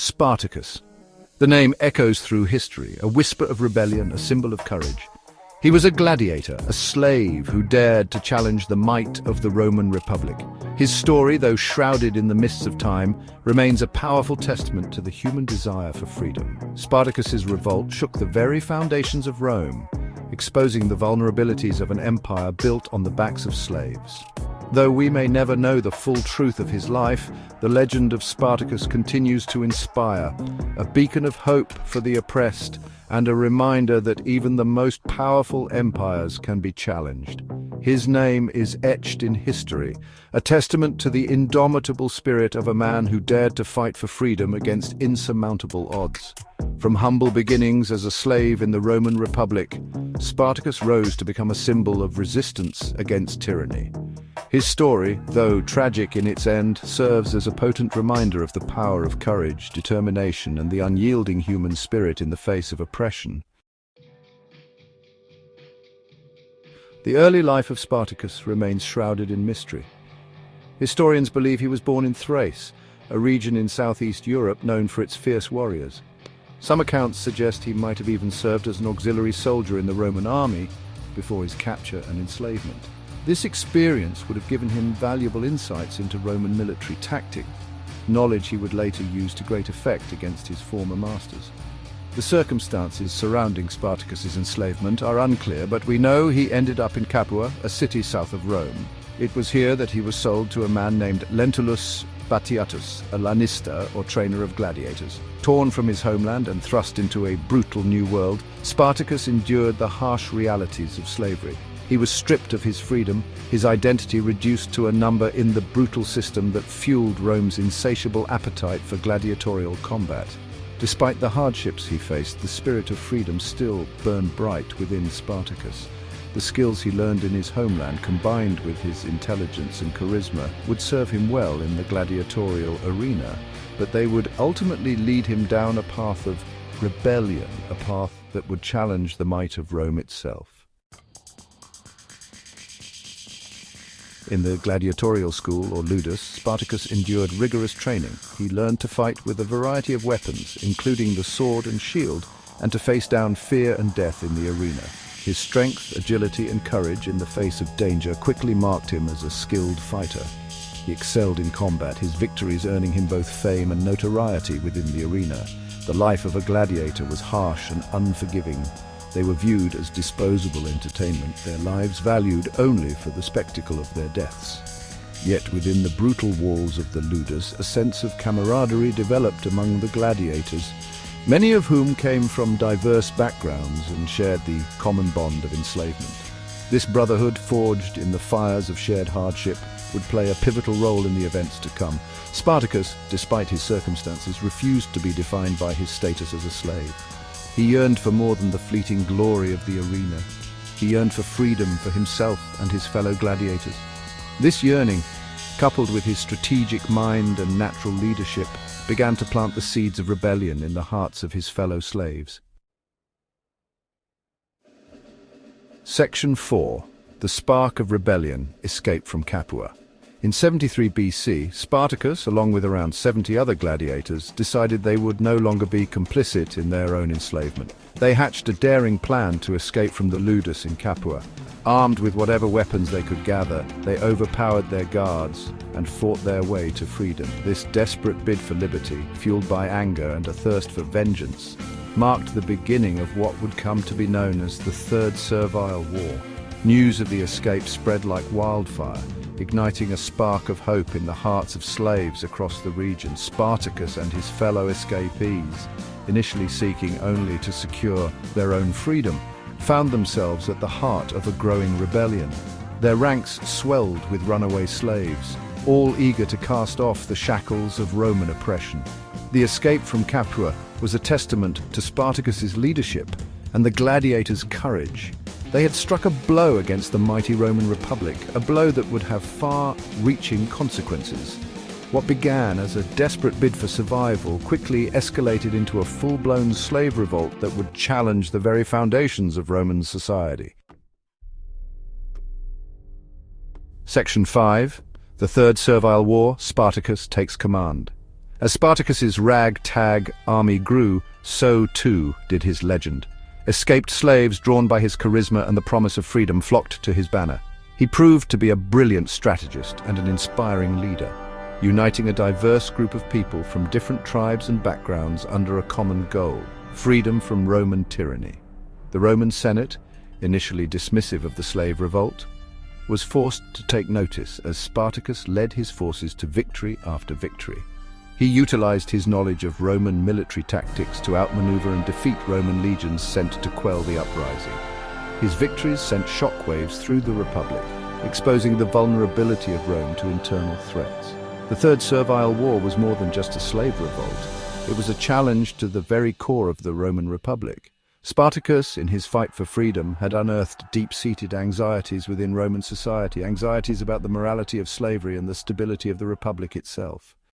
Spartacus. The name echoes through history, a whisper of rebellion, a symbol of courage. He was a gladiator, a slave who dared to challenge the might of the Roman Republic. His story, though shrouded in the mists of time, remains a powerful testament to the human desire for freedom. Spartacus's revolt shook the very foundations of Rome, exposing the vulnerabilities of an empire built on the backs of slaves. Though we may never know the full truth of his life, the legend of Spartacus continues to inspire, a beacon of hope for the oppressed and a reminder that even the most powerful empires can be challenged. His name is etched in history, a testament to the indomitable spirit of a man who dared to fight for freedom against insurmountable odds. From humble beginnings as a slave in the Roman Republic, Spartacus rose to become a symbol of resistance against tyranny. His story, though tragic in its end, serves as a potent reminder of the power of courage, determination, and the unyielding human spirit in the face of oppression. The early life of Spartacus remains shrouded in mystery. Historians believe he was born in Thrace, a region in southeast Europe known for its fierce warriors. Some accounts suggest he might have even served as an auxiliary soldier in the Roman army before his capture and enslavement. This experience would have given him valuable insights into Roman military tactics, knowledge he would later use to great effect against his former masters. The circumstances surrounding Spartacus's enslavement are unclear, but we know he ended up in Capua, a city south of Rome. It was here that he was sold to a man named Lentulus Batiatus, a lanista or trainer of gladiators. Torn from his homeland and thrust into a brutal new world, Spartacus endured the harsh realities of slavery. He was stripped of his freedom, his identity reduced to a number in the brutal system that fueled Rome's insatiable appetite for gladiatorial combat. Despite the hardships he faced, the spirit of freedom still burned bright within Spartacus. The skills he learned in his homeland, combined with his intelligence and charisma, would serve him well in the gladiatorial arena, but they would ultimately lead him down a path of rebellion, a path that would challenge the might of Rome itself. In the gladiatorial school, or ludus, Spartacus endured rigorous training. He learned to fight with a variety of weapons, including the sword and shield, and to face down fear and death in the arena. His strength, agility, and courage in the face of danger quickly marked him as a skilled fighter. He excelled in combat, his victories earning him both fame and notoriety within the arena. The life of a gladiator was harsh and unforgiving. They were viewed as disposable entertainment, their lives valued only for the spectacle of their deaths. Yet within the brutal walls of the ludus, a sense of camaraderie developed among the gladiators, many of whom came from diverse backgrounds and shared the common bond of enslavement. This brotherhood, forged in the fires of shared hardship, would play a pivotal role in the events to come. Spartacus, despite his circumstances, refused to be defined by his status as a slave. He yearned for more than the fleeting glory of the arena. He yearned for freedom for himself and his fellow gladiators. This yearning, coupled with his strategic mind and natural leadership, began to plant the seeds of rebellion in the hearts of his fellow slaves. Section 4. The Spark of Rebellion, Escape from Capua. In 73 BC, Spartacus, along with around 70 other gladiators, decided they would no longer be complicit in their own enslavement. They hatched a daring plan to escape from the ludus in Capua. Armed with whatever weapons they could gather, they overpowered their guards and fought their way to freedom. This desperate bid for liberty, fueled by anger and a thirst for vengeance, marked the beginning of what would come to be known as the Third Servile War. News of the escape spread like wildfire, igniting a spark of hope in the hearts of slaves across the region. Spartacus and his fellow escapees, initially seeking only to secure their own freedom, found themselves at the heart of a growing rebellion. Their ranks swelled with runaway slaves, all eager to cast off the shackles of Roman oppression. The escape from Capua was a testament to Spartacus's leadership and the gladiators' courage. They had struck a blow against the mighty Roman Republic, a blow that would have far-reaching consequences. What began as a desperate bid for survival quickly escalated into a full-blown slave revolt that would challenge the very foundations of Roman society. Section 5. The Third Servile War, Spartacus takes command. As Spartacus's ragtag army grew, so too did his legend. Escaped slaves, drawn by his charisma and the promise of freedom, flocked to his banner. He proved to be a brilliant strategist and an inspiring leader, uniting a diverse group of people from different tribes and backgrounds under a common goal: freedom from Roman tyranny. The Roman Senate, initially dismissive of the slave revolt, was forced to take notice as Spartacus led his forces to victory after victory. He utilized his knowledge of Roman military tactics to outmaneuver and defeat Roman legions sent to quell the uprising. His victories sent shockwaves through the Republic, exposing the vulnerability of Rome to internal threats. The Third Servile War was more than just a slave revolt. It was a challenge to the very core of the Roman Republic. Spartacus, in his fight for freedom, had unearthed deep-seated anxieties within Roman society, anxieties about the morality of slavery and the stability of the Republic itself.